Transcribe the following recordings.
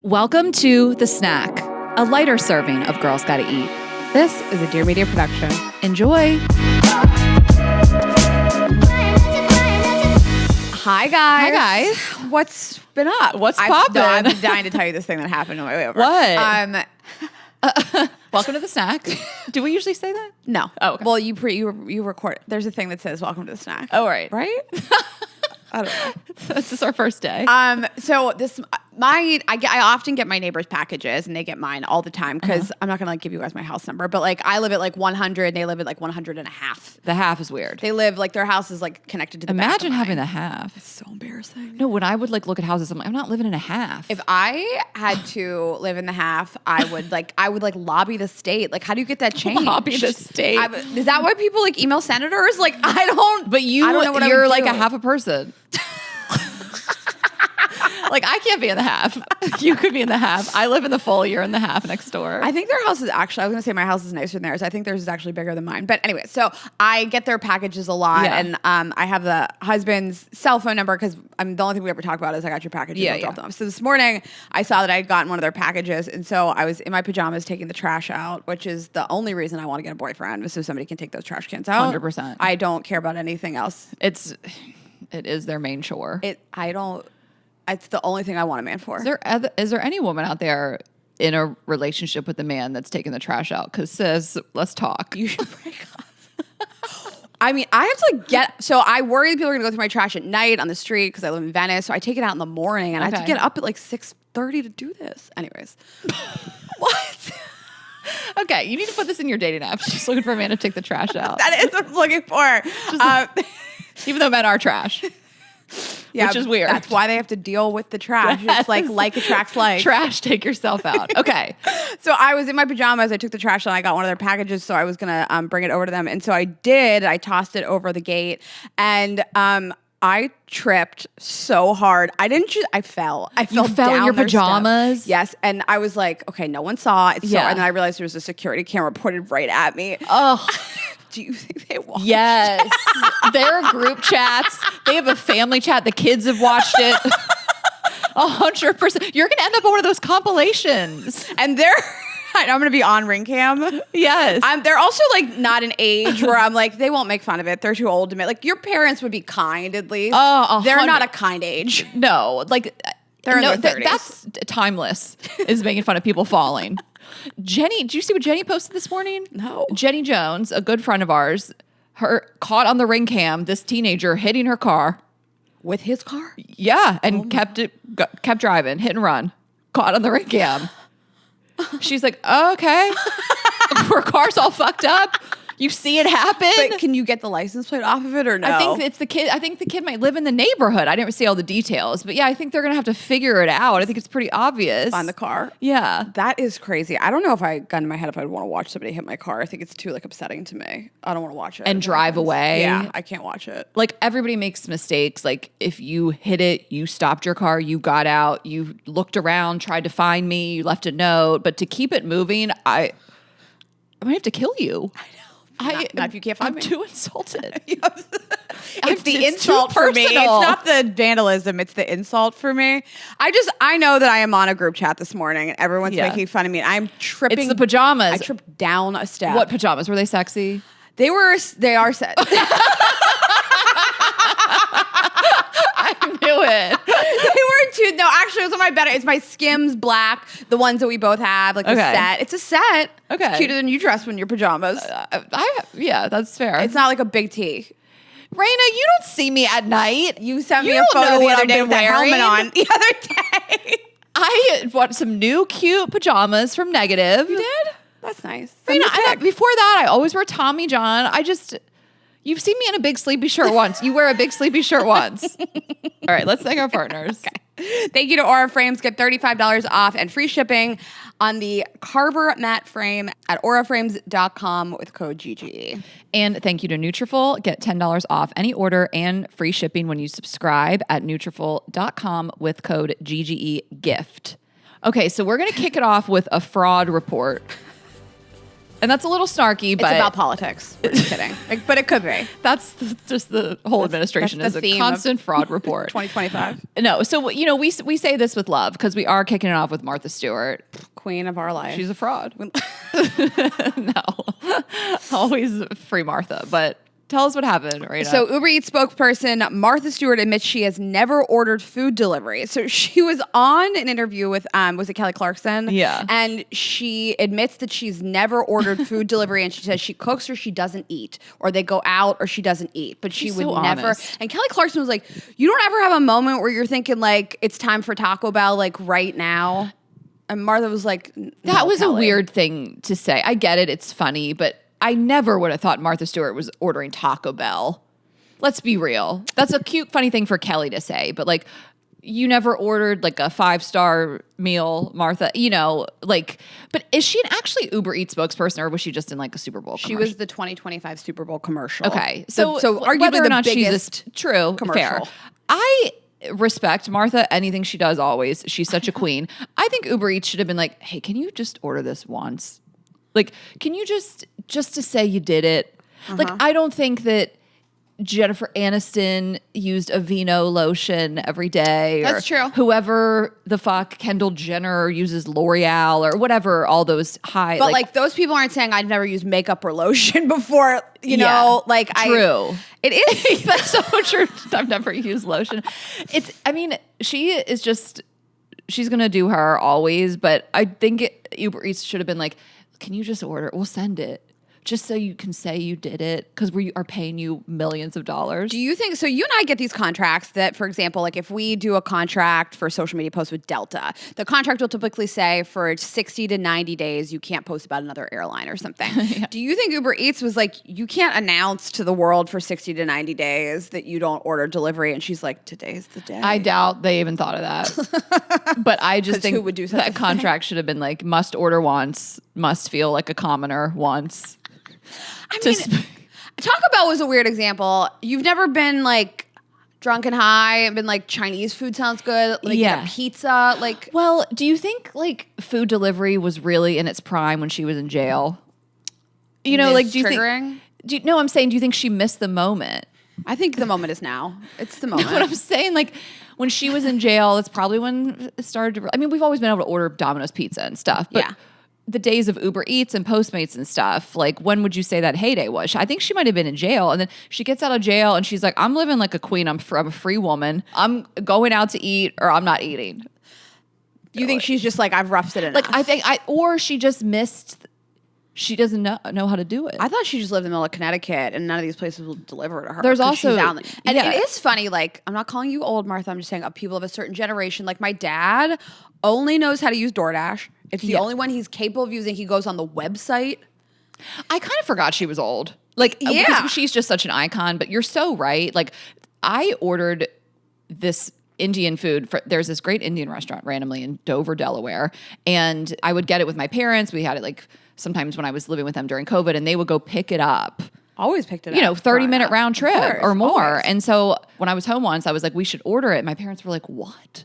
Welcome to The Snack, a lighter serving of Girls Gotta Eat. This is a Dear Media production. Enjoy. Hi, guys. Hi, guys. What's been up? What's poppin'? I've been dying to tell you this thing that happened on my way over. What? Welcome to The Snack. Do we usually say that? No. Oh, okay. Well, you record. There's a thing that says "Welcome to the Snack." Oh, right. Right? I don't know. This is our first day. So I often get my neighbors' packages, and they get mine all the time because I'm not gonna give you guys my house number, but I live at 100, and they live at 100 and a half. The half is weird. They live their house is connected to the back of Imagine having mine. the half. It's so embarrassing. No, when I would look at houses, I'm like, I'm not living in a half. If I had to live in the half, I would lobby the state. How do you get that changed? Lobby the state. Is that why people email senators? I don't. But I don't know what you're I would a do. half a person. I can't be in the half. You could be in the half. I live in the full. You're in the half next door. I think their house is actually, I was going to say my house is nicer than theirs. I think theirs is actually bigger than mine. But anyway, so I get their packages a lot. Yeah. And I have the husband's cell phone number because the only thing we ever talk about is I got your packages. Yeah, I'll drop them off. So this morning I saw that I had gotten one of their packages. And so I was in my pajamas taking the trash out, which is the only reason I want to get a boyfriend, is so somebody can take those trash cans out. 100%. I don't care about anything else. It is their main chore. It's the only thing I want a man for. Is there any woman out there in a relationship with a man that's taking the trash out? Because sis, let's talk. You should break up. I have to so I worry that people are going to go through my trash at night on the street because I live in Venice. So I take it out in the morning and I have to get up at 6:30 to do this. Anyways. What? Okay, you need to put this in your dating apps. Just looking for a man to take the trash out. That is what I'm looking for. Even though men are trash. Yeah, which is weird. That's why they have to deal with the trash. Yes. It's like attracts like. Trash, take yourself out. Okay. So I was in my pajamas. I took the trash out. I got one of their packages, so I was going to bring it over to them. And so I did. I tossed it over the gate. And I tripped so hard. I fell. I fell fell in down your their pajamas? steps. Yes. And I was like, okay, no one saw it. So, Yeah. And then I realized there was a security camera pointed right at me. Oh. Do you think they watched? Yes. There are group chats. They have a family chat. The kids have watched it. 100%. You're going to end up on one of those compilations. And I'm going to be on ring cam. Yes. They're also not an age where I'm they won't make fun of it. They're too old to make. Your parents would be kind at least. Oh, they're not a kind age. No, They're in their 30s. That's timeless, is making fun of people falling. Jenny, did you see what Jenny posted this morning? No. Jenny Jones, a good friend of ours, her caught on the ring cam, this teenager hitting her car. With his car? Yeah, and kept driving, hit and run. Caught on the ring cam. She's like, oh, okay. Her car's all fucked up. You see it happen. But can you get the license plate off of it or no? I think it's the kid. I think the kid might live in the neighborhood. I didn't see all the details, but yeah, I think they're gonna have to figure it out. I think it's pretty obvious. on the car. Yeah. That is crazy. I don't know if I gun in my head if I'd want to watch somebody hit my car. I think it's too upsetting to me. I don't want to watch it. And drive away. Yeah, I can't watch it. Everybody makes mistakes. If you hit it, you stopped your car, you got out, you looked around, tried to find me, you left a note. But to keep it moving, I might have to kill you. I know. Not if you can't find me. I'm too insulted. It's the insult for me. It's personal. not the vandalism. It's the insult for me. I know that I am on a group chat this morning and everyone's making fun of me. I'm tripping. It's the pajamas. I tripped down a step. What pajamas? Were they sexy? They are set. I knew it. They were too. No, actually, it was my better. It's my Skims black, the ones that we both have, the set. It's a set. Okay. It's cuter than you dress when you're pajamas. Yeah, that's fair. It's not like a big tee. Raina, you don't see me at night. You sent me You a don't photo know the what other I've day been with the helmet wearing. on. The other day. I bought some new cute pajamas from Negative. You did? That's nice. Raina, before that, I always wear Tommy John. You've seen me in a big sleepy shirt once. You wear a big sleepy shirt once. All right, let's thank our partners. Okay. Thank you to Aura Frames. Get $35 off and free shipping on the Carver matte frame at auraframes.com with code GGE. And thank you to Nutrafol. Get $10 off any order and free shipping when you subscribe at Nutrafol.com with code GGE GIFT. Okay, so we're going to kick it off with a fraud report. And that's a little snarky, but it's about politics. We're just kidding. But it could be. That's just the whole administration that's is the a theme constant fraud report. 2025. No, so we say this with love because we are kicking it off with Martha Stewart. Queen of our life. She's a fraud. No, always free Martha, but tell us what happened, right? So Uber Eats spokesperson Martha Stewart admits she has never ordered food delivery. So she was on an interview with was it Kelly Clarkson? Yeah. And she admits that she's never ordered food delivery, and she says she cooks or she doesn't eat, or they go out or she doesn't eat. But she would so never. honest. And Kelly Clarkson was like, "You don't ever have a moment where you're thinking like it's time for Taco Bell like right now?" And Martha was like, that was Kelly. a weird thing to say. I get it. It's funny, but I never would have thought Martha Stewart was ordering Taco Bell. Let's be real. That's a cute, funny thing for Kelly to say, but like, you never ordered like a 5-star meal, Martha, but is she an actually Uber Eats spokesperson, or was she just in like a Super Bowl commercial? She was the 2025 Super Bowl commercial. Okay. So arguably whether or the not biggest she's true, commercial. fair. I respect Martha, anything she does always. She's such a queen. I think Uber Eats should have been like, hey, can you just order this once? Like, can you just to say you did it? Like, I don't think that Jennifer Aniston used Aveeno lotion every day. That's true. Whoever the fuck, Kendall Jenner uses L'Oreal or whatever, all those high. But like those people aren't saying I've never used makeup or lotion before, you know, like true. It is. That's so true. I've never used lotion. She is just, she's going to do her always, but I think Uber Eats should have been like, can you just order it? We'll send it. Just so you can say you did it because we are paying you millions of dollars. Do you think, so you and I get these contracts that, for example, like if we do a contract for social media posts with Delta, the contract will typically say for 60 to 90 days, you can't post about another airline or something. Yeah. Do you think Uber Eats was like, you can't announce to the world for 60 to 90 days that you don't order delivery? And she's like, today's the day. I doubt they even thought of that. But I just think who would do such that contract should have been like, must order once, must feel like a commoner once. I mean, Taco Bell was a weird example. You've never been like drunk and high and been like Chinese food sounds good, like get a pizza, like. Well, do you think like food delivery was really in its prime when she was in jail? You know, like do you think? I'm saying, do you think she missed the moment? I think the moment is now. It's the moment. You know what I'm saying? Like when she was in jail, it's probably when it started to. I mean, we've always been able to order Domino's pizza and stuff, but. Yeah. The days of Uber Eats and Postmates and stuff, like when would you say that heyday was? I think she might have been in jail, and then she gets out of jail and she's like, I'm living like a queen. I'm a free woman. I'm going out to eat or I'm not eating. You think she's just like, I've roughed it enough? Like I think or she just missed, she doesn't know how to do it. I thought she just lived in the middle of Connecticut and none of these places will deliver to her. There's also, and it is funny, like, I'm not calling you old, Martha, I'm just saying people of a certain generation, like my dad only knows how to use DoorDash. It's the only one he's capable of using. He goes on the website. I kind of forgot she was old. Like, because she's just such an icon, but you're so right. Like, I ordered this Indian food. There's this great Indian restaurant randomly in Dover, Delaware, and I would get it with my parents. We had it like sometimes when I was living with them during COVID, and they would go pick it up. Always picked it up. You know, 30-minute round trip or more. Always. And so when I was home once, I was like, we should order it. And my parents were like, what?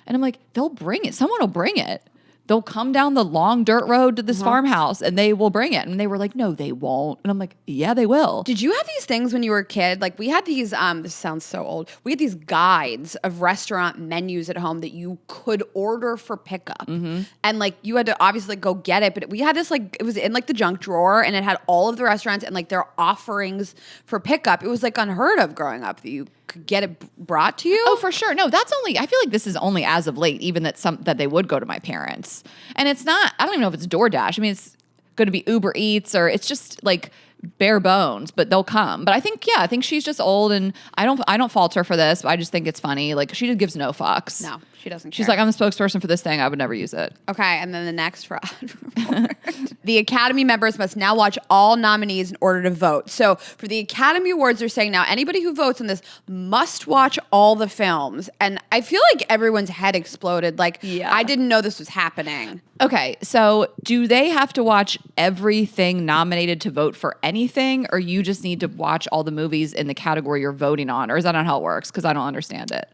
And I'm like, they'll bring it. Someone will bring it. They'll come down the long dirt road to this farmhouse and they will bring it. And they were like, no, they won't. And I'm like, yeah, they will. Did you have these things when you were a kid? Like we had these, this sounds so old. We had these guides of restaurant menus at home that you could order for pickup. Mm-hmm. And like you had to obviously go get it. But we had this like, it was in like the junk drawer and it had all of the restaurants and like their offerings for pickup. It was like unheard of growing up that you could get it brought to you. Oh, for sure. No, that's only, I feel like this is only as of late, even that they would go to my parents. And it's not, I don't even know if it's DoorDash. I mean, it's going to be Uber Eats or it's just like bare bones, but they'll come. But I think she's just old and I don't fault her for this, but I just think it's funny. Like she just gives no fucks. No, she doesn't care. She's like, I'm the spokesperson for this thing. I would never use it. Okay. And then the next fraud report. The Academy members must now watch all nominees in order to vote. So for the Academy Awards, they're saying now anybody who votes on this must watch all the films. And I feel like everyone's head exploded. Like, I didn't know this was happening. Okay, so do they have to watch everything nominated to vote for anything, or you just need to watch all the movies in the category you're voting on? Or is that not how it works? Because I don't understand it.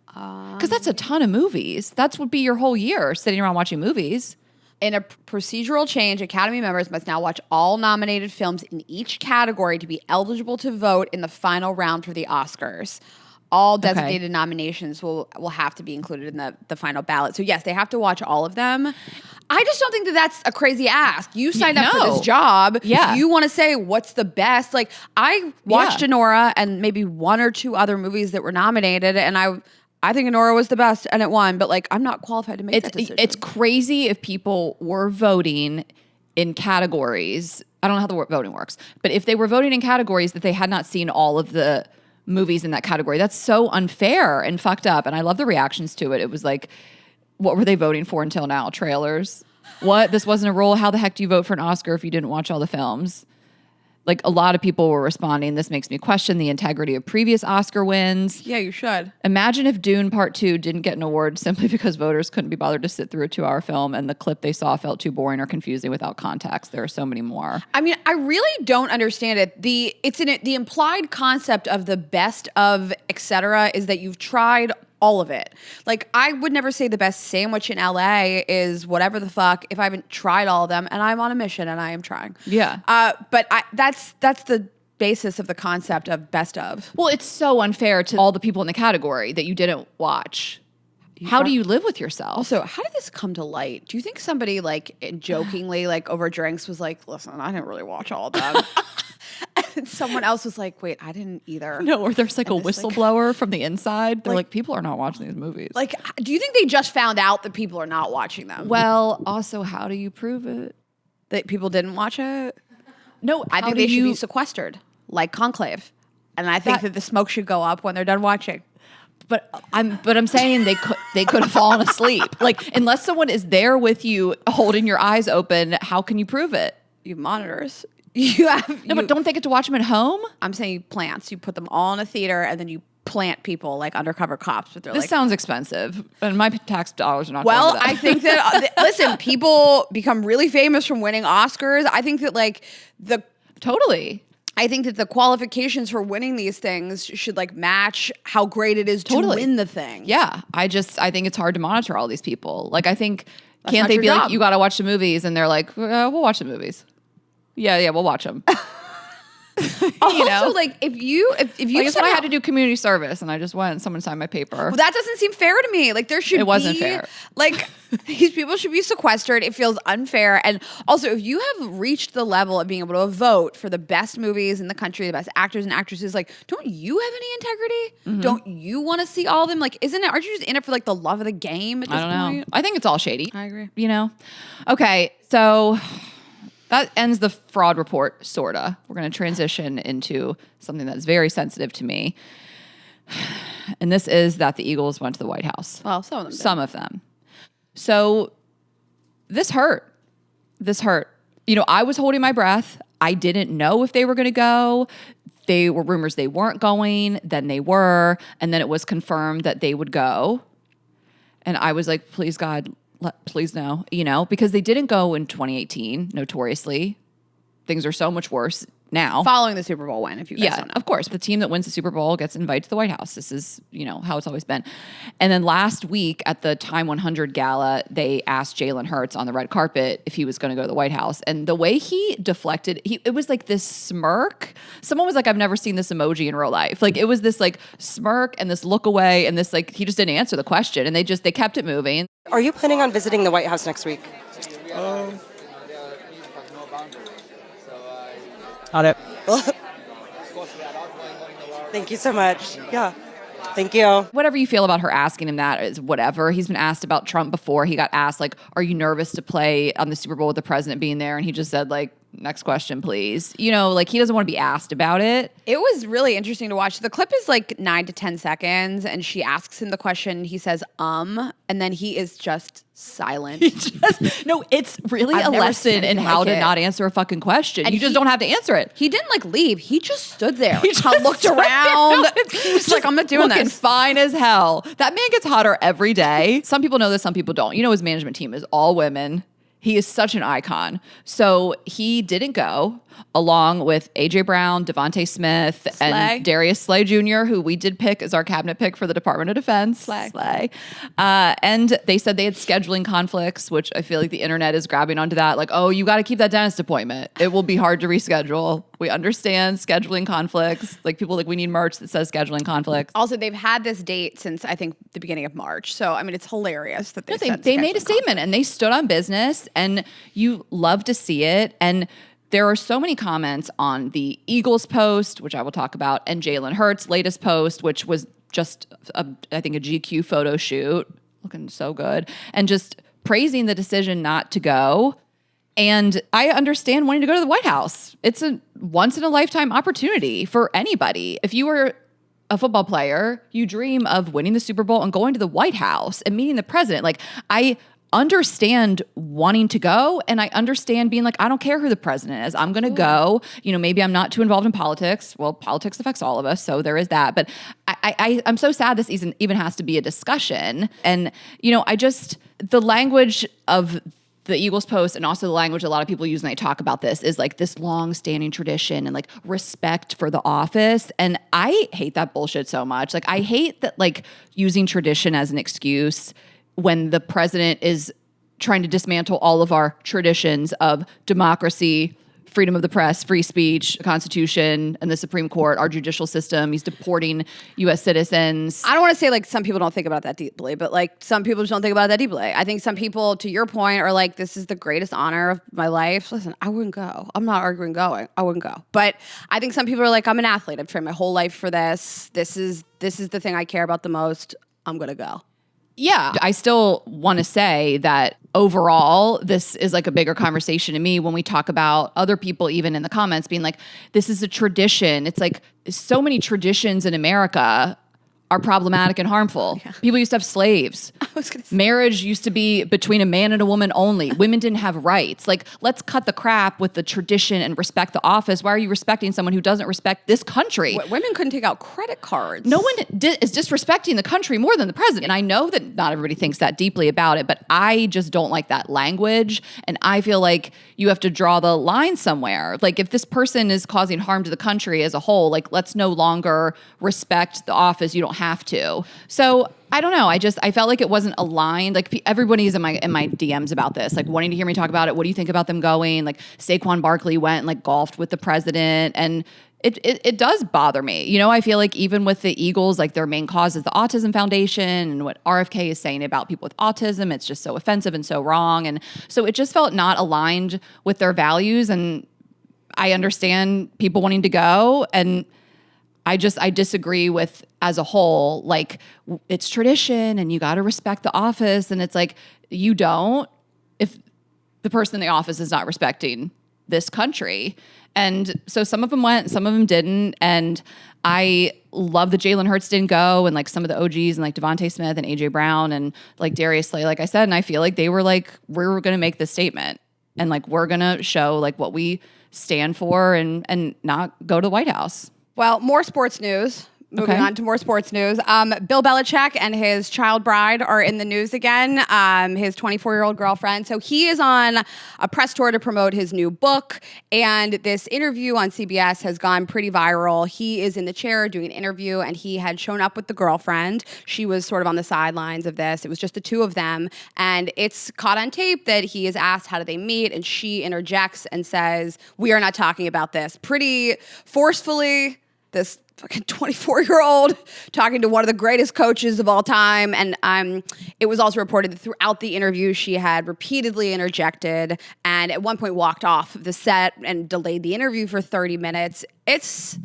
Because that's a ton of movies. That would be your whole year sitting around watching movies. In a procedural change, Academy members must now watch all nominated films in each category to be eligible to vote in the final round for the Oscars. All designated nominations will have to be included in the final ballot. So yes, they have to watch all of them. I just don't think that that's a crazy ask. You signed up for this job. Yeah. You want to say what's the best. Like I watched Anora and maybe one or two other movies that were nominated, and I think Anora was the best and it won, but like I'm not qualified to make that decision. It's crazy if people were voting in categories. I don't know how the voting works, but if they were voting in categories that they had not seen all of the movies in that category, that's so unfair and fucked up. And I love the reactions to it. It was like, what were they voting for until now? Trailers? What? This wasn't a rule? How the heck do you vote for an Oscar if you didn't watch all the films? Like a lot of people were responding, this makes me question the integrity of previous Oscar wins. Yeah, you should. Imagine if Dune Part 2 didn't get an award simply because voters couldn't be bothered to sit through a 2-hour film and the clip they saw felt too boring or confusing without context. There are so many more. I mean, I really don't understand it. The implied concept of the best of et cetera is that you've tried all of it. Like I would never say the best sandwich in LA is whatever the fuck if I haven't tried all of them and I'm on a mission and I am trying. Yeah. But that's the basis of the concept of best of. Well, it's so unfair to all the people in the category that you didn't watch. How do you live with yourself? Also, how did this come to light? Do you think somebody like jokingly like over drinks was like, listen, I didn't really watch all of them. And someone else was like, wait, I didn't either. No, or there's like a whistleblower from the inside. They're like, people are not watching these movies. Like, do you think they just found out that people are not watching them? Well, also, how do you prove it? That people didn't watch it? No, I think they should be sequestered, like Conclave. And I think that the smoke should go up when they're done watching. But I'm saying they could have fallen asleep. Like, unless someone is there with you holding your eyes open, how can you prove it? You have monitors. But don't they get to watch them at home? I'm saying plants. You put them all in a theater and then you plant people like undercover cops. But this sounds expensive, and my tax dollars are not. Well, going to that. I think that listen, people become really famous from winning Oscars. I think that like totally. I think that the qualifications for winning these things should like match how great it is to win the thing. Yeah, I think it's hard to monitor all these people. Like I think can't they be like, you got to watch the movies, and they're like, we'll watch the movies. Yeah, we'll watch them. Also, like if you like, I had to do community service and I just went and someone signed my paper. Well, that doesn't seem fair to me. Like it wasn't fair. Like these people should be sequestered. It feels unfair. And also, if you have reached the level of being able to vote for the best movies in the country, the best actors and actresses, like, don't you have any integrity? Mm-hmm. Don't you want to see all of them? Like, aren't you just in it for like the love of the game at this point? I don't know. I think it's all shady. I agree. You know? Okay, so that ends the fraud report, sorta. We're going to transition into something that's very sensitive to me. And this is that the Eagles went to the White House. Well, some of them did. Some of them. So this hurt. You know, I was holding my breath. I didn't know if they were going to go. They were rumors they weren't going. Then they were. And then it was confirmed that they would go. And I was like, please, God, please no, you know, because they didn't go in 2018, notoriously. Things are so much worse now. Following the Super Bowl win, if you guys don't know. Of course. The team that wins the Super Bowl gets invited to the White House. This is, you know, how it's always been. And then last week at the Time 100 gala, they asked Jalen Hurts on the red carpet if he was going to go to the White House. And the way he deflected, it was like this smirk. Someone was like, I've never seen this emoji in real life. Like it was this like smirk and this look away and this like, he just didn't answer the question. And they kept it moving. Are you planning on visiting the White House next week? Got it. Thank you so much. Yeah. Thank you. Whatever you feel about her asking him that is whatever. He's been asked about Trump before. He got asked, like, are you nervous to play on the Super Bowl with the president being there? And he just said, like, next question, please. You know, like, he doesn't want to be asked about it. It was really interesting to watch. The clip is like 9 to 10 seconds, and she asks him the question. He says, and then he is just silent. No, it's really a lesson in how to not answer a fucking question. And you just don't have to answer it. He didn't like leave. He just stood there. He just looked around. He was like, I'm not doing looking this. Fine as hell. That man gets hotter every day. Some people know this, some people don't. You know, his management team is all women. He is such an icon. So he didn't go, along with A.J. Brown, Devontae Smith, and Darius Slay Jr., who we did pick as our cabinet pick for the Department of Defense. Slay. And they said they had scheduling conflicts, which I feel like the internet is grabbing onto that. Like, oh, you got to keep that dentist appointment. It will be hard to reschedule. We understand scheduling conflicts. Like, people like, we need merch that says scheduling conflicts. Also, they've had this date since, I think, the beginning of March. So, I mean, it's hilarious that they made a statement and they stood on business, and you love to see it. And there are so many comments on the Eagles post, which I will talk about, and Jalen Hurts' latest post, which was just, I think, a GQ photo shoot, looking so good, and just praising the decision not to go. And I understand wanting to go to the White House. It's a once-in-a-lifetime opportunity for anybody. If you were a football player, you dream of winning the Super Bowl and going to the White House and meeting the president. Like, I understand wanting to go, and I understand being like, I don't care who the president is. I'm going to go. You know, maybe I'm not too involved in politics. Well, politics affects all of us, so there is that. But I'm so sad this even has to be a discussion. And, you know, the language of the Eagles post, and also the language a lot of people use when they talk about this, is like this long-standing tradition and like respect for the office. And I hate that bullshit so much. Like, I hate that, like, using tradition as an excuse when the president is trying to dismantle all of our traditions of democracy, freedom of the press, free speech, the Constitution, and the Supreme Court, our judicial system. He's deporting U.S. citizens. I don't want to say, like, some people don't think about that deeply, but, like, some people just don't think about it that deeply. I think some people, to your point, are like, this is the greatest honor of my life. Listen, I wouldn't go. I'm not arguing going. I wouldn't go. But I think some people are like, I'm an athlete. I've trained my whole life for this. This is the thing I care about the most. I'm going to go. Yeah, I still want to say that overall, this is like a bigger conversation to me when we talk about other people, even in the comments, being like, this is a tradition. It's like, so many traditions in America are problematic and harmful. Yeah. People used to have slaves. Marriage used to be between a man and a woman only. Women didn't have rights. Like, let's cut the crap with the tradition and respect the office. Why are you respecting someone who doesn't respect this country? Women couldn't take out credit cards. No one is disrespecting the country more than the president. And I know that not everybody thinks that deeply about it, but I just don't like that language. And I feel like you have to draw the line somewhere. Like, if this person is causing harm to the country as a whole, like, let's no longer respect the office. You don't have to. So I don't know. I felt like it wasn't aligned. Like, everybody's in my DMs about this, like, wanting to hear me talk about it. What do you think about them going? Like, Saquon Barkley went and like golfed with the president, and it does bother me. You know, I feel like even with the Eagles, like, their main cause is the Autism Foundation, and what RFK is saying about people with autism, it's just so offensive and so wrong. And so it just felt not aligned with their values. And I understand people wanting to go, and I disagree with, as a whole, like, it's tradition and you got to respect the office. And it's like, you don't if the person in the office is not respecting this country. And so some of them went, some of them didn't. And I love that Jalen Hurts didn't go, and like some of the OGs and like Devontae Smith and A.J. Brown and like Darius Slay, like I said. And I feel like they were like, we're going to make this statement, and like, we're going to show like what we stand for, and not go to the White House. Well, more sports news. Moving on to more sports news. Bill Belichick and his child bride are in the news again, his 24-year-old girlfriend. So he is on a press tour to promote his new book, and this interview on CBS has gone pretty viral. He is in the chair doing an interview, and he had shown up with the girlfriend. She was sort of on the sidelines of this. It was just the two of them, and it's caught on tape that he is asked, how did they meet? And she interjects and says, we are not talking about this. Pretty forcefully, this fucking 24-year-old talking to one of the greatest coaches of all time. And it was also reported that throughout the interview, she had repeatedly interjected and at one point walked off the set and delayed the interview for 30 minutes. It's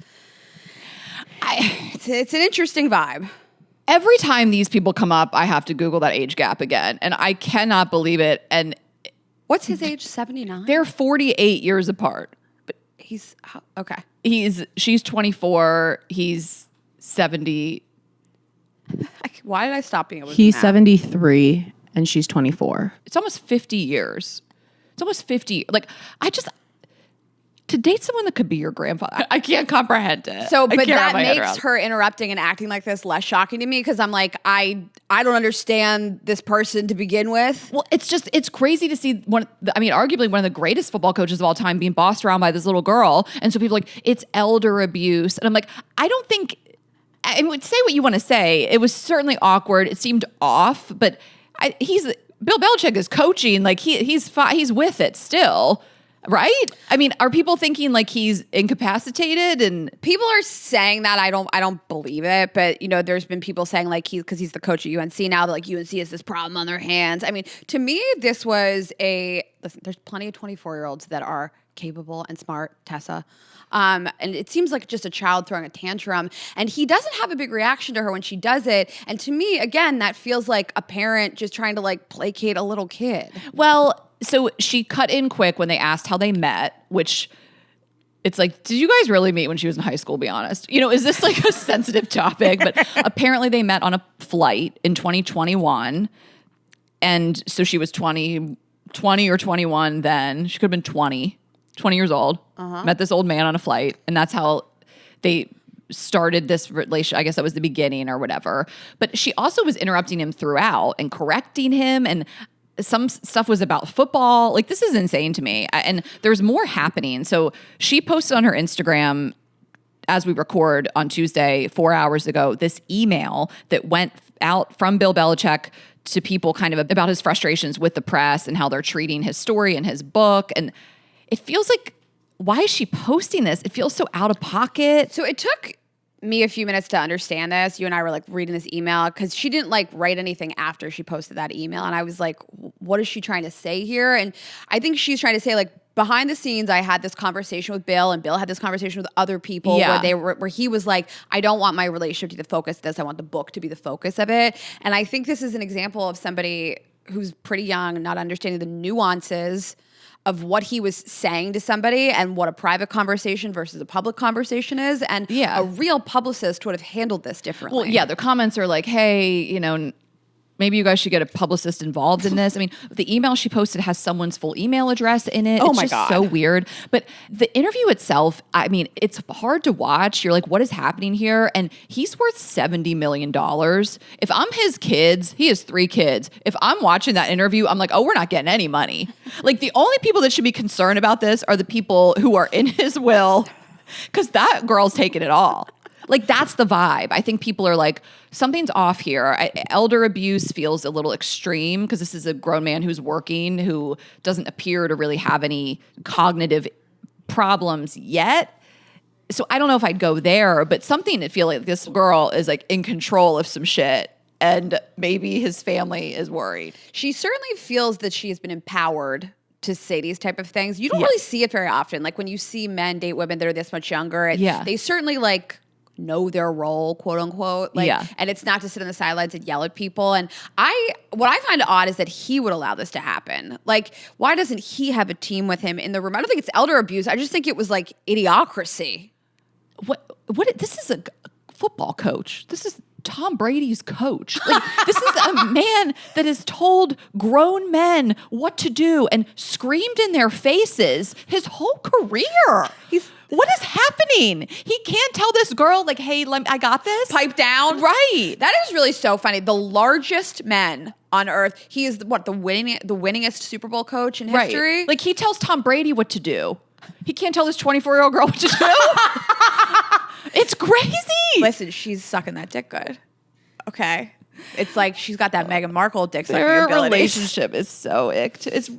an interesting vibe. Every time these people come up, I have to Google that age gap again. And I cannot believe it. And what's his age? 79? They're 48 years apart. He's okay. She's 24. He's 70. Why did I stop being able to He's 73 and she's 24. It's almost 50 years. It's almost 50. Like, to date someone that could be your grandfather. I can't comprehend it. So, I but can't wrap that my head makes around. her interrupting and acting like this less shocking to me because I'm like, I don't understand this person to begin with. Well, it's crazy to see arguably one of the greatest football coaches of all time being bossed around by this little girl. And so people are like, it's elder abuse. And I'm like, I don't think, I mean, say what you want to say. It was certainly awkward. It seemed off, but Bill Belichick is coaching. Like he's with it still. Right? I mean, are people thinking like he's incapacitated? And people are saying that. I don't believe it, but there's been people saying like because he's the coach at UNC now that like UNC has this problem on their hands. I mean, to me, this was listen, there's plenty of 24-year-olds that are capable and smart, Tessa. And it seems like just a child throwing a tantrum. And he doesn't have a big reaction to her when she does it. And to me, again, that feels like a parent just trying to like placate a little kid. Well, so she cut in quick when they asked how they met, which it's like, did you guys really meet when she was in high school, be honest? Is this like a sensitive topic? But apparently they met on a flight in 2021. And so she was 20 or 21 then. She could have been 20 years old. Met this old man on a flight. And that's how they started this relation. I guess that was the beginning or whatever. But she also was interrupting him throughout and correcting him. And some stuff was about football. Like, this is insane to me. And there's more happening. So she posted on her Instagram as we record on Tuesday, 4 hours ago, this email that went out from Bill Belichick to people kind of about his frustrations with the press and how they're treating his story and his book. And it feels like, why is she posting this? It feels so out of pocket. So it took me a few minutes to understand this. You and I were like reading this email because she didn't like write anything after she posted that email. And I was like, what is she trying to say here? And I think she's trying to say like, behind the scenes, I had this conversation with Bill, and Bill had this conversation with other people where he was like, I don't want my relationship to be the focus of this. I want the book to be the focus of it. And I think this is an example of somebody who's pretty young, not understanding the nuances of what he was saying to somebody and what a private conversation versus a public conversation is. And a real publicist would have handled this differently. Well, yeah, their comments are like, hey, maybe you guys should get a publicist involved in this. I mean, the email she posted has someone's full email address in it. Oh it's my just God. so weird. But the interview itself, I mean, it's hard to watch. You're like, what is happening here? And he's worth $70 million. If I'm his kids, he has 3 kids. If I'm watching that interview, I'm like, oh, we're not getting any money. Like, the only people that should be concerned about this are the people who are in his will, because that girl's taking it all. Like, that's the vibe. I think people are like, something's off here. Elder abuse feels a little extreme because this is a grown man who's working, who doesn't appear to really have any cognitive problems yet. So I don't know if I'd go there, but something to feel like this girl is like in control of some shit, and maybe his family is worried. She certainly feels that she has been empowered to say these type of things. You don't really see it very often. Like, when you see men date women that are this much younger, they certainly like know their role, quote unquote. Like, and it's not to sit on the sidelines and yell at people. And what I find odd is that he would allow this to happen. Like, why doesn't he have a team with him in the room? I don't think it's elder abuse. I just think it was like idiocracy. What? This is a football coach. This is Tom Brady's coach. Like, this is a man that has told grown men what to do and screamed in their faces his whole career. What is happening? He can't tell this girl, like, hey, I got this. Pipe down. Right. That is really so funny. The largest men on earth. He is the winningest Super Bowl coach in history. Like, he tells Tom Brady what to do. He can't tell this 24-year-old girl what to do. It's crazy. Listen, she's sucking that dick good. Okay. It's like she's got that Meghan Markle dick sucking Their ability. relationship is so icked. It's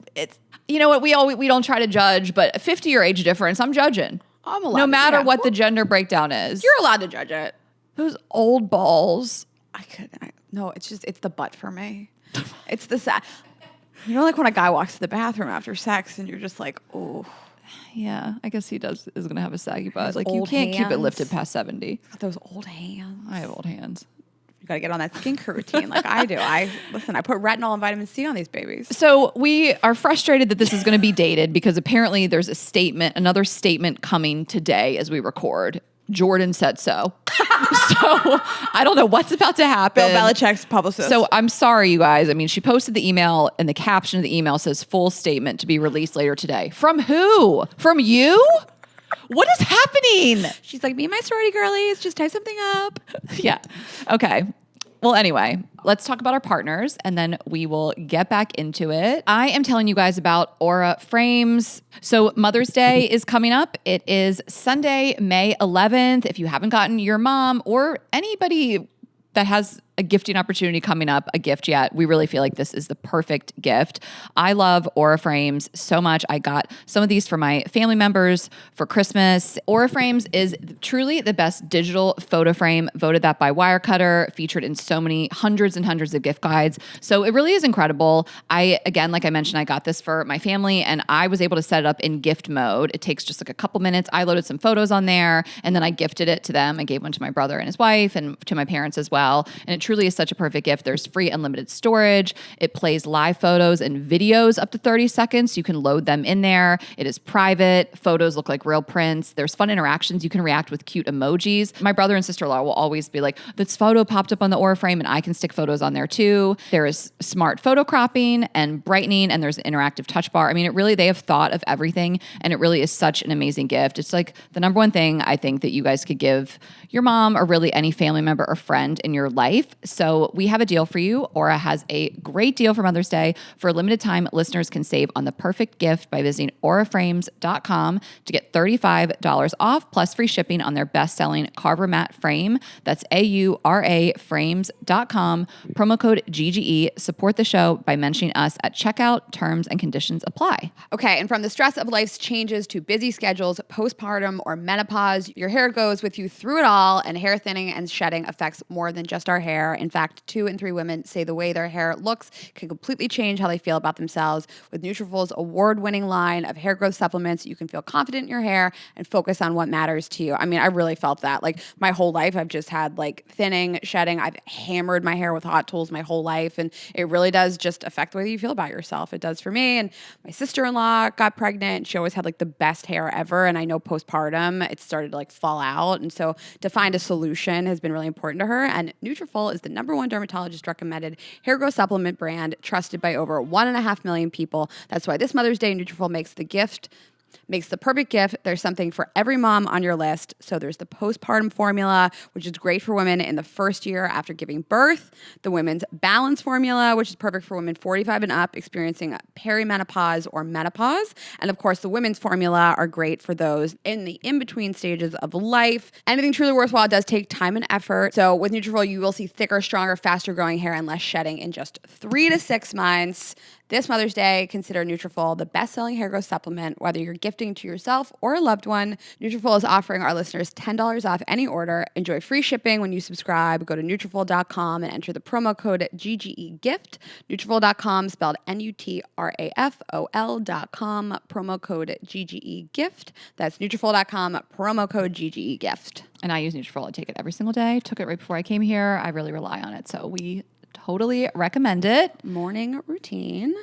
you know what, we don't try to judge, but a 50-year age difference, I'm judging. I'm allowed no matter to, what the gender breakdown is. You're allowed to judge it. Those old balls. No, it's the butt for me. It's the sad. You know, like when a guy walks to the bathroom after sex and you're just like, oh. Yeah, I guess is going to have a saggy butt. Those Like, you old can't keep it hands. lifted past 70. Those old hands. I have old hands. You got to get on that skincare routine like I do. I put retinol and vitamin C on these babies. So we are frustrated that this is going to be dated because apparently there's another statement coming today as we record. Jordan said so. So I don't know what's about to happen. Bill Belichick's publicist. So I'm sorry, you guys. I mean, she posted the email and the caption of the email says full statement to be released later today. From who? From you? What is happening? She's like, me and my sorority girlies, just type something up. Yeah. Okay. Well, anyway, let's talk about our partners and then we will get back into it. I am telling you guys about Aura Frames. So Mother's Day is coming up. It is Sunday, May 11th. If you haven't gotten your mom or anybody that has a gifting opportunity coming up, a gift yet, we really feel like this is the perfect gift. I love Aura Frames so much. I got some of these for my family members for Christmas. Aura Frames is truly the best digital photo frame, voted that by Wirecutter, featured in so many hundreds and hundreds of gift guides. So it really is incredible. Again, like I mentioned, I got this for my family and I was able to set it up in gift mode. It takes just like a couple minutes. I loaded some photos on there and then I gifted it to them. I gave one to my brother and his wife and to my parents as well. And it truly is such a perfect gift. There's free unlimited storage. It plays live photos and videos up to 30 seconds. You can load them in there. It is private. Photos look like real prints. There's fun interactions. You can react with cute emojis. My brother and sister-in-law will always be like, this photo popped up on the Aura frame and I can stick photos on there too. There is smart photo cropping and brightening and there's an interactive touch bar. I mean, they have thought of everything and it really is such an amazing gift. It's like the number one thing I think that you guys could give your mom or really any family member or friend in your life. So we have a deal for you. Aura has a great deal for Mother's Day. For a limited time, listeners can save on the perfect gift by visiting auraframes.com to get $35 off plus free shipping on their best-selling Carver Matte frame. That's AURA frames.com. Promo code GGE. Support the show by mentioning us at checkout. Terms and conditions apply. Okay, and from the stress of life's changes to busy schedules, postpartum, or menopause, your hair goes with you through it all, and hair thinning and shedding affects more than just our hair. In fact, 2 in 3 women say the way their hair looks can completely change how they feel about themselves. With Nutrafol's award-winning line of hair growth supplements, you can feel confident in your hair and focus on what matters to you. I mean, I really felt that. Like, my whole life, I've just had, like, thinning, shedding. I've hammered my hair with hot tools my whole life, and it really does just affect the way you feel about yourself. It does for me, and my sister-in-law got pregnant. She always had, like, the best hair ever, and I know postpartum, it started to, like, fall out, and so to find a solution has been really important to her, and Nutrafol is the #1 dermatologist recommended hair growth supplement brand trusted by over 1.5 million people. That's why this Mother's Day, Nutrafol makes the perfect gift. There's something for every mom on your list. So there's the postpartum formula, which is great for women in the first year after giving birth. The women's balance formula, which is perfect for women 45 and up experiencing perimenopause or menopause. And of course, the women's formula are great for those in the in-between stages of life. Anything truly worthwhile does take time and effort. So with Nutrafol, you will see thicker, stronger, faster growing hair and less shedding in just 3 to 6 months. This Mother's Day, consider Nutrafol the best-selling hair growth supplement. Whether you're gifting to yourself or a loved one, Nutrafol is offering our listeners $10 off any order. Enjoy free shipping when you subscribe. Go to Nutrafol.com and enter the promo code GGEGIFT. Nutrafol.com, spelled Nutrafol.com, promo code GGEGIFT. That's Nutrafol.com, promo code GGEGIFT. And I use Nutrafol. I take it every single day. Took it right before I came here. I really rely on it. So we totally recommend it. Morning routine.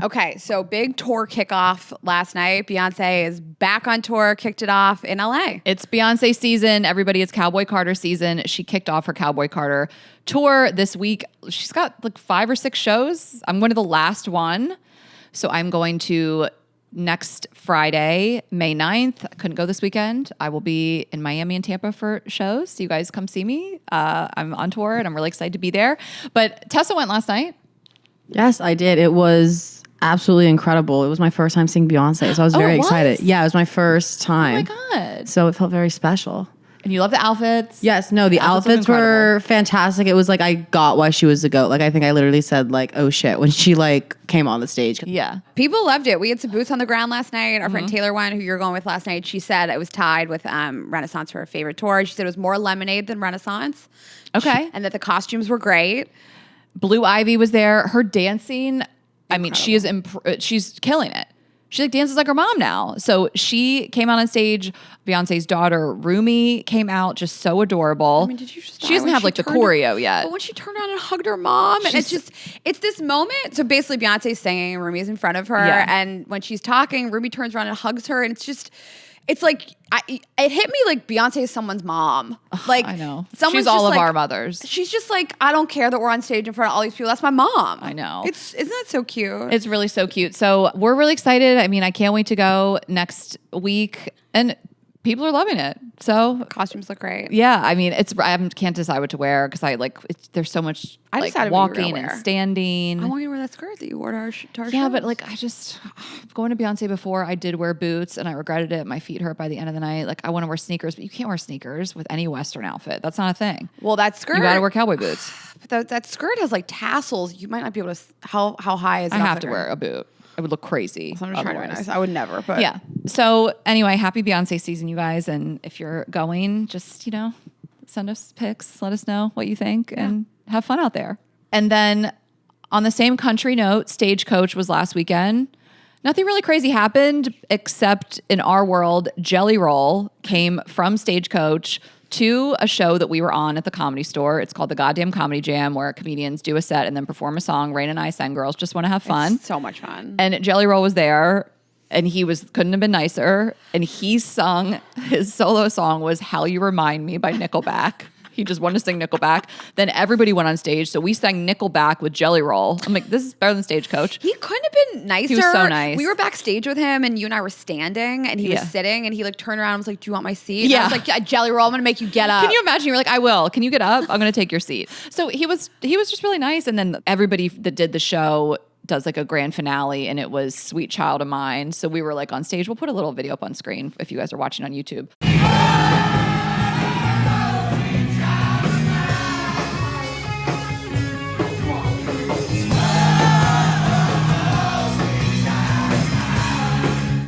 Okay, so big tour kickoff last night. Beyoncé is back on tour, kicked it off in LA. It's Beyoncé season. Everybody, it's Cowboy Carter season. She kicked off her Cowboy Carter tour this week. She's got like 5 or 6 shows. I'm going to the last one. So I'm going to next Friday, May 9th. I couldn't go this weekend. I will be in Miami and Tampa for shows. So you guys come see me. I'm on tour and I'm really excited to be there. But Tessa went last night. Yes, I did. It was absolutely incredible. It was my first time seeing Beyonce, so I was very excited. Yeah, it was my first time. Oh my God. So it felt very special. And you love the outfits? Yes, no, the outfits were fantastic. It was like I got why she was the GOAT. Like I think I literally said like, oh shit, when she like came on the stage. Yeah. People loved it. We had some boots on the ground last night. Our friend Taylor went, who you're going with last night. She said it was tied with Renaissance for her favorite tour. She said it was more Lemonade than Renaissance. Okay. And that the costumes were great. Blue Ivy was there. Her dancing, I mean, she's killing it. She like dances like her mom now. So she came out on stage. Beyonce's daughter, Rumi, came out just so adorable. I mean, did you just She doesn't have like the choreo yet. But when she turned around and hugged her mom, and it's this moment. So basically Beyonce's singing and Rumi's in front of her. Yeah. And when she's talking, Rumi turns around and hugs her. And it's like, it hit me like Beyonce is someone's mom. Like, I know. Someone's She's all just of like, our mothers. She's just like, I don't care that we're on stage in front of all these people. That's my mom. I know. Isn't that so cute? It's really so cute. So we're really excited. I mean, I can't wait to go next week. And people are loving it. So Costumes look great. yeah, I mean, I can't decide what to wear because there's so much I like decided what you were gonna walking and wear. standing. I want you to wear that skirt that you wore to our Yeah, shows. but like going to Beyonce before, I did wear boots and I regretted it. My feet hurt by the end of the night. Like I want to wear sneakers, but you can't wear sneakers with any Western outfit. That's not a thing. Well, that skirt. You got to wear cowboy boots. But that skirt has like tassels. You might not be able to. How high is it? I off have the to ground? wear a boot. I would look crazy. So I'm just trying to be otherwise. nice. I would never. But Yeah. So anyway, happy Beyonce season, you guys. And if you're going, just, send us pics. Let us know what you think and have fun out there. And then on the same country note, Stagecoach was last weekend. Nothing really crazy happened except in our world, Jelly Roll came from Stagecoach to a show that we were on at the Comedy Store. It's called the Goddamn Comedy Jam, where comedians do a set and then perform a song. Rain and I sang Girls Just Want to Have Fun. It's so much fun. And Jelly Roll was there, and couldn't have been nicer. And he sung, his solo song was How You Remind Me by Nickelback. He just wanted to sing Nickelback. Then everybody went on stage, so we sang Nickelback with Jelly Roll. I'm like, this is better than Stagecoach. He couldn't have been nicer. He was so nice. We were backstage with him, and you and I were standing, and he was sitting, and he like turned around and was like, "Do you want my seat?" And I was like, "Yeah, Jelly Roll, I'm gonna make you get up." Can you imagine? You're like, I will. Can you get up? I'm going to take your seat. So he was just really nice. And then everybody that did the show does like a grand finale, and it was Sweet Child of Mine. So we were like on stage. We'll put a little video up on screen if you guys are watching on YouTube.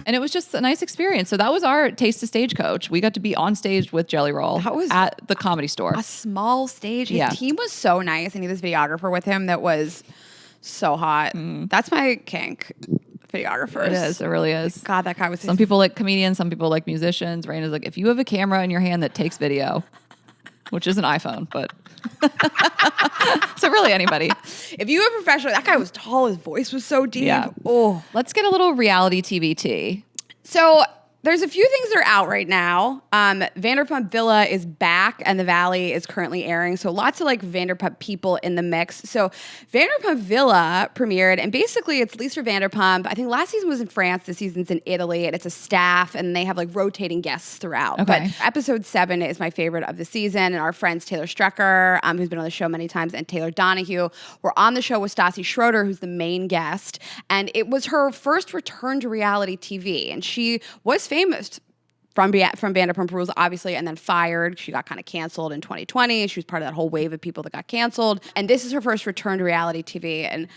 And it was just a nice experience. So that was our taste of Stagecoach. We got to be on stage with Jelly Roll at the Comedy Store. A small stage. His Yeah. team was so nice, and he had this videographer with him that was so hot. That's my kink. Videographers. It is. It really is. God, that guy was. Some people like comedians. Some people like musicians. Rain is like, if you have a camera in your hand that takes video, which is an iPhone, but so really anybody. If you were a professional, that guy was tall. His voice was so deep. Yeah. Oh. Let's get a little reality TV tea. So there's a few things that are out right now. Vanderpump Villa is back, and The Valley is currently airing. So lots of like Vanderpump people in the mix. So Vanderpump Villa premiered, and basically it's Lisa Vanderpump. I think last season was in France. This season's in Italy, and it's a staff, and they have like rotating guests throughout. Okay. But episode 7 is my favorite of the season, and our friends Taylor Strecker, who's been on the show many times, and Taylor Donahue were on the show with Stassi Schroeder, who's the main guest, and it was her first return to reality TV, and she was famous from Vanderpump Rules, obviously, and then fired. She got kind of canceled in 2020. She was part of that whole wave of people that got canceled. And this is her first return to reality TV. And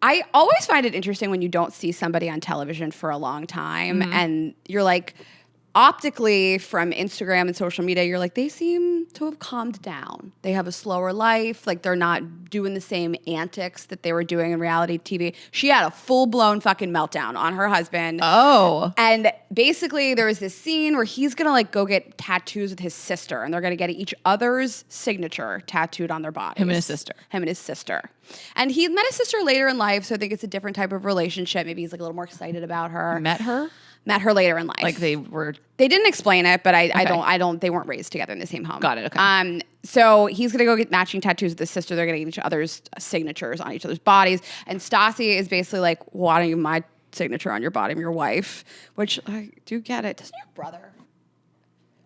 I always find it interesting when you don't see somebody on television for a long time and you're like, optically from Instagram and social media, you're like, they seem to have calmed down. They have a slower life. Like they're not doing the same antics that they were doing in reality TV. She had a full-blown fucking meltdown on her husband. Oh. And basically there was this scene where he's gonna like go get tattoos with his sister, and they're gonna get each other's signature tattooed on their bodies. Him and his sister. Him and his sister. And he met his sister later in life, so I think it's a different type of relationship. Maybe he's like a little more excited about her. Met her? Met her later in life. Like they were. They didn't explain it, but I don't. They weren't raised together in the same home. Got it, okay. So he's gonna go get matching tattoos with his sister. They're gonna get each other's signatures on each other's bodies. And Stassi is basically like, why don't you my signature on your body? I'm your wife. Which I do get it. Doesn't your brother?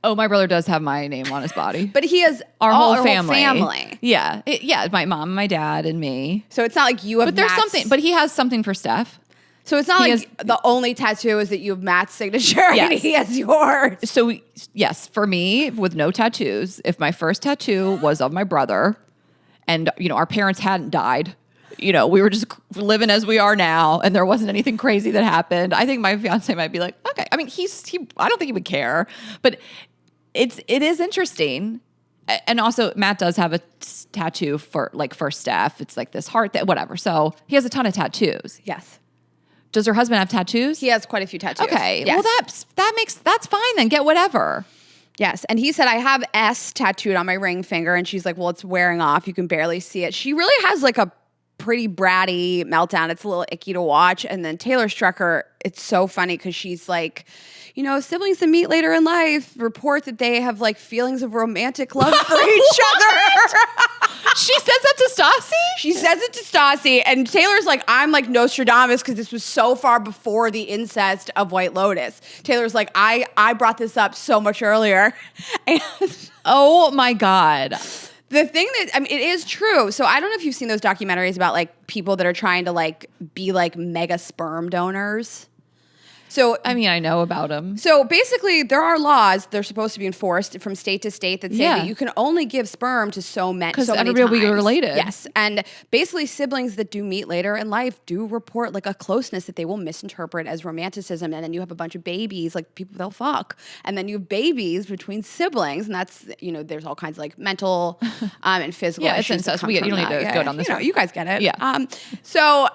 Oh, my brother does have my name on his body. But he has our whole family. Yeah. Yeah, my mom, my dad, and me. So it's not like you have. But there's Matt's, something. But he has something for Steph. So it's not he like the only tattoo is that you have Matt's signature and he has yours. So yes, for me, with no tattoos, if my first tattoo was of my brother, and our parents hadn't died, we were just living as we are now, and there wasn't anything crazy that happened, I think my fiance might be like, okay. I mean, I don't think he would care, but it is interesting. And also, Matt does have a tattoo for Steph. It's like this heart, whatever. So he has a ton of tattoos. Yes. Does her husband have tattoos? He has quite a few tattoos. Okay. Yes. Well, that's fine then. Get whatever. Yes. And he said, I have S tattooed on my ring finger. And she's like, well, it's wearing off. You can barely see it. She really has like a pretty bratty meltdown. It's a little icky to watch. And then Taylor Strecker, it's so funny because she's like, siblings that meet later in life report that they have like feelings of romantic love for each other. She says that to Stassi? She says it to Stassi, and Taylor's like, I'm like Nostradamus because this was so far before the incest of White Lotus. Taylor's like, I brought this up so much earlier. And Oh my God. the thing that, I mean, it is true. So I don't know if you've seen those documentaries about like people that are trying to like be like mega sperm donors. So I mean, I know about him. So basically, there are laws they're supposed to be enforced from state to state that say that you can only give sperm to so many times. Because everybody will be related. Yes, and basically, siblings that do meet later in life do report like a closeness that they will misinterpret as romanticism, and then you have a bunch of babies, like people they'll fuck, and then you have babies between siblings, and that's there's all kinds of like mental and physical Yeah, it's issues. that incest. come You from don't need that. to go down this You know, road. you guys get it. Yeah. So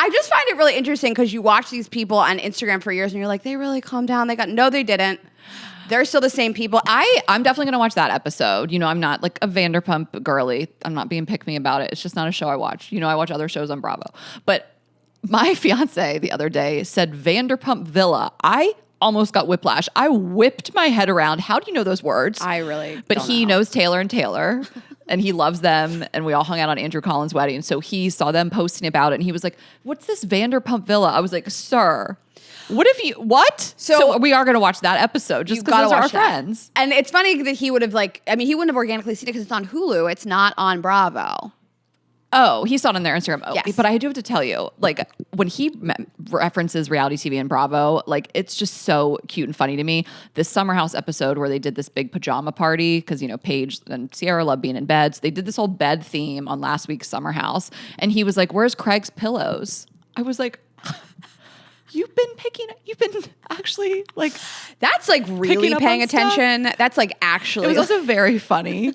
I just find it really interesting because you watch these people on Instagram for years and you're like, they really calmed down. No, they didn't. They're still the same people. I'm definitely going to watch that episode. I'm not like a Vanderpump girly. I'm not being pick me about it. It's just not a show I watch. I watch other shows on Bravo. But my fiance the other day said Vanderpump Villa. I almost got whiplash. I whipped my head around. How do you know those words? I really But don't he know. knows Taylor and Taylor. And he loves them, and we all hung out on Andrew Collins' wedding. So he saw them posting about it, and he was like, "What's this Vanderpump Villa?" I was like, "Sir, what?" So we are going to watch that episode just because those are our friends. And it's funny that he would have he wouldn't have organically seen it because it's on Hulu. It's not on Bravo. Oh, he saw it on their Instagram. Oh, Yes. But I do have to tell you, like when he references reality TV and Bravo, like it's just so cute and funny to me. This Summer House episode where they did this big pajama party because, Paige and Sierra love being in bed. So they did this whole bed theme on last week's Summer House. And he was like, "Where's Craig's pillows?" I was like, you've been actually like... That's like really up paying on stuff? attention. That's like actually. It was also very funny.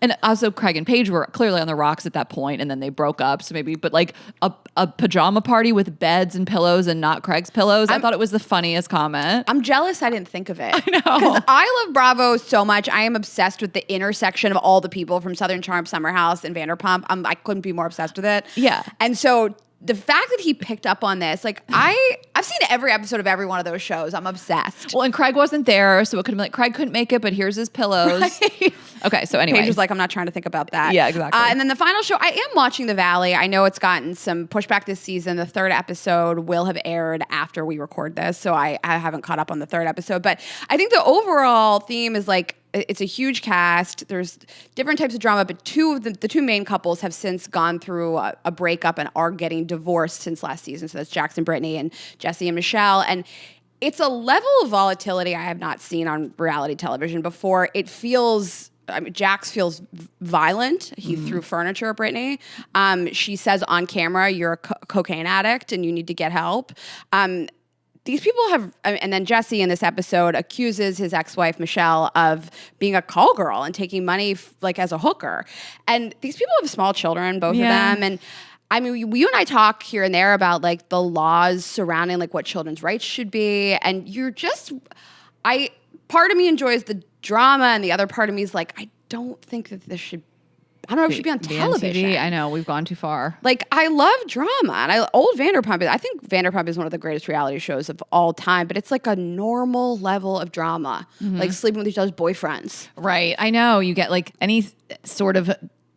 And also Craig and Paige were clearly on the rocks at that point, and then they broke up. So maybe, but like a pajama party with beds and pillows and not Craig's pillows. I thought it was the funniest comment. I'm jealous I didn't think of it. I know. Because I love Bravo so much. I am obsessed with the intersection of all the people from Southern Charm, Summer House, and Vanderpump. I couldn't be more obsessed with it. Yeah. And so the fact that he picked up on this, like I've seen every episode of every one of those shows. I'm obsessed. Well, and Craig wasn't there, so it could have been like, Craig couldn't make it, but here's his pillows. Right. Okay, so anyway. Paige was like, I'm not trying to think about that. Yeah, exactly. And then the final show, I am watching The Valley. I know it's gotten some pushback this season. The third episode will have aired after we record this, so I haven't caught up on the third episode. But I think the overall theme is like, it's a huge cast. There's different types of drama, but the two main couples have since gone through a breakup and are getting divorced since last season. So that's Jackson Brittany and Jesse and Michelle. And it's a level of volatility I have not seen on reality television before. It feels... Jax feels violent. He threw furniture at Brittany. She says on camera, "You're a cocaine addict and you need to get help." These people have, and then Jesse in this episode accuses his ex-wife Michelle of being a call girl and taking money like as a hooker. And these people have small children, both of them. And I mean, you and I talk here and there about like the laws surrounding like what children's rights should be. And part of me enjoys the drama, and the other part of me is like, I don't think that this should. I don't know if it should be on television. TV, I know, we've gone too far. Like, I love drama, and old Vanderpump. I think Vanderpump is one of the greatest reality shows of all time. But it's like a normal level of drama, like sleeping with each other's boyfriends. Right. I know. You get like any sort of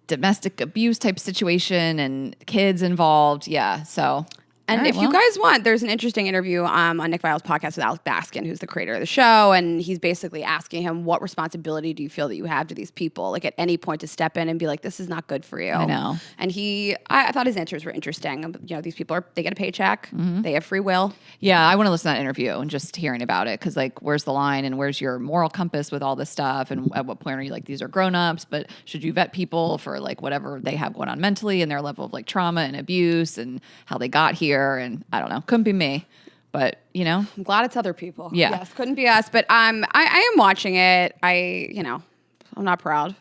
domestic abuse type situation and kids involved. Yeah. So. And if you guys want, there's an interesting interview on Nick Viall's podcast with Alec Baskin, who's the creator of the show, and he's basically asking him, what responsibility do you feel that you have to these people? Like at any point to step in and be like, this is not good for you. I know. And I thought his answers were interesting. These people they get a paycheck, they have free will. Yeah, I want to listen to that interview and just hearing about it because, like, where's the line and where's your moral compass with all this stuff? And at what point are you like, these are grown-ups, but should you vet people for, like, whatever they have going on mentally and their level of, like, trauma and abuse and how they got here? And I don't know. Couldn't be me. But, I'm glad it's other people. Yeah. Yes, couldn't be us. But I am watching it. I'm not proud.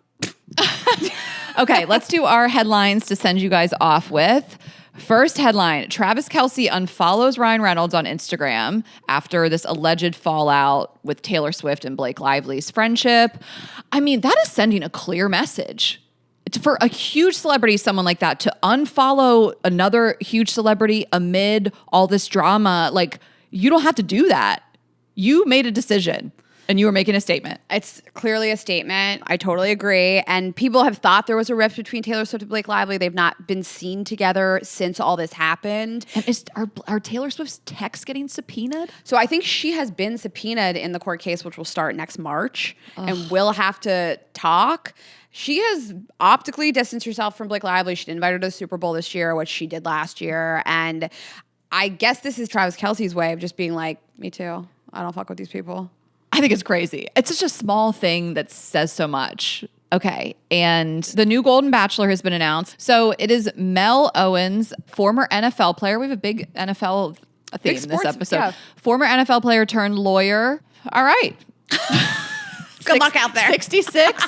Okay, let's do our headlines to send you guys off with. First headline, Travis Kelce unfollows Ryan Reynolds on Instagram after this alleged fallout with Taylor Swift and Blake Lively's friendship. I mean, that is sending a clear message. For a huge celebrity, someone like that, to unfollow another huge celebrity amid all this drama, like, you don't have to do that. You made a decision. And you were making a statement. It's clearly a statement. I totally agree. And people have thought there was a rift between Taylor Swift and Blake Lively. They've not been seen together since all this happened. And are Taylor Swift's texts getting subpoenaed? So I think she has been subpoenaed in the court case, which will start next March, and will have to talk. She has optically distanced herself from Blake Lively. She didn't invite her to the Super Bowl this year, which she did last year. And I guess this is Travis Kelce's way of just being like, me too. I don't fuck with these people. I think it's crazy. It's such a small thing that says so much. Okay. And the new Golden Bachelor has been announced. So it is Mel Owens, former NFL player. We have a big NFL theme in this episode. Yeah. Former NFL player turned lawyer. All right. Good luck out there. 66.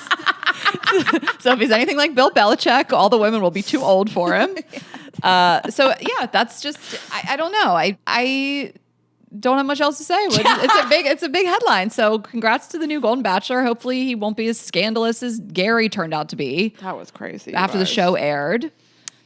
So if he's anything like Bill Belichick, all the women will be too old for him. So yeah, that's just, I don't know. I don't have much else to say. It's a big headline. So congrats to the new Golden Bachelor. Hopefully he won't be as scandalous as Gary turned out to be. That was crazy. After the show aired.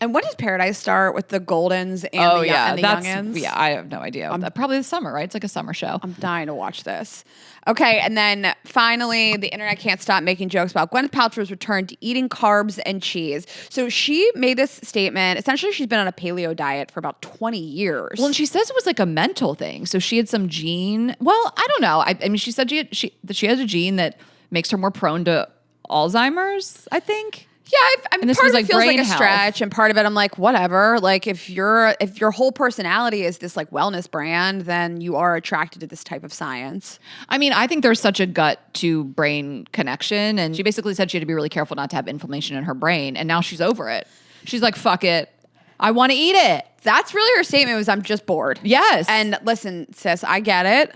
And when does Paradise start with the Goldens and the Youngins? Yeah, I have no idea. Probably the summer, right? It's like a summer show. I'm dying to watch this. Okay, and then finally, the internet can't stop making jokes about Gwyneth Paltrow's return to eating carbs and cheese. So she made this statement. Essentially, she's been on a paleo diet for about 20 years. Well, and she says it was like a mental thing. So she had some gene. Well, I don't know. I mean, she said she has a gene that makes her more prone to Alzheimer's, I think. Yeah, I mean, part of it feels like a stretch, and part of it I'm like, whatever. Like, if your whole personality is this like wellness brand, then you are attracted to this type of science. I mean, I think there's such a gut to brain connection, and she basically said she had to be really careful not to have inflammation in her brain, and now she's over it. She's like, fuck it, I want to eat it. That's really her statement. Was I'm just bored. Yes. And listen, sis, I get it.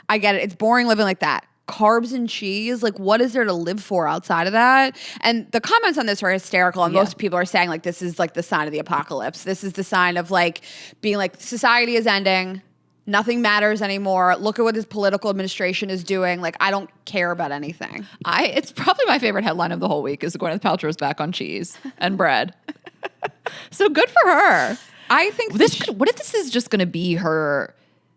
It's boring living like that. Carbs and cheese, like what is there to live for outside of that? And the comments on this are hysterical, and most people are saying like this is like the sign of the apocalypse. This is the sign of like being like society is ending, nothing matters anymore. Look at what this political administration is doing. Like I don't care about anything. It's probably my favorite headline of the whole week is Gwyneth Paltrow is back on cheese and bread. So good for her. I think what if this is just going to be her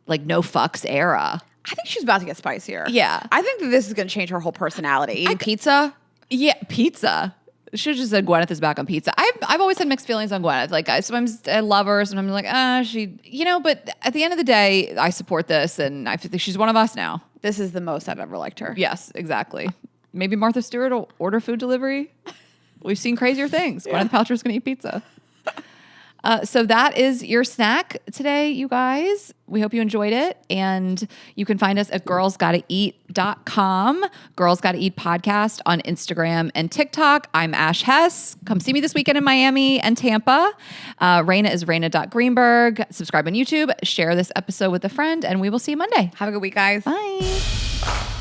like no fucks era? I think she's about to get spicier. Yeah. I think that this is going to change her whole personality. Eating pizza? Yeah, pizza. Should have just said Gwyneth is back on pizza. I've always had mixed feelings on Gwyneth. Like, sometimes I love her, sometimes I'm like, she, but at the end of the day, I support this, and I think she's one of us now. This is the most I've ever liked her. Yes, exactly. Maybe Martha Stewart will order food delivery. We've seen crazier things. Yeah. Gwyneth Paltrow's going to eat pizza. So that is your snack today, you guys. We hope you enjoyed it. And you can find us at girlsgottaeat.com, Girls Gotta Eat Podcast on Instagram and TikTok. I'm Ash Hess. Come see me this weekend in Miami and Tampa. Raina is Raina.Greenberg. Subscribe on YouTube. Share this episode with a friend. And we will see you Monday. Have a good week, guys. Bye.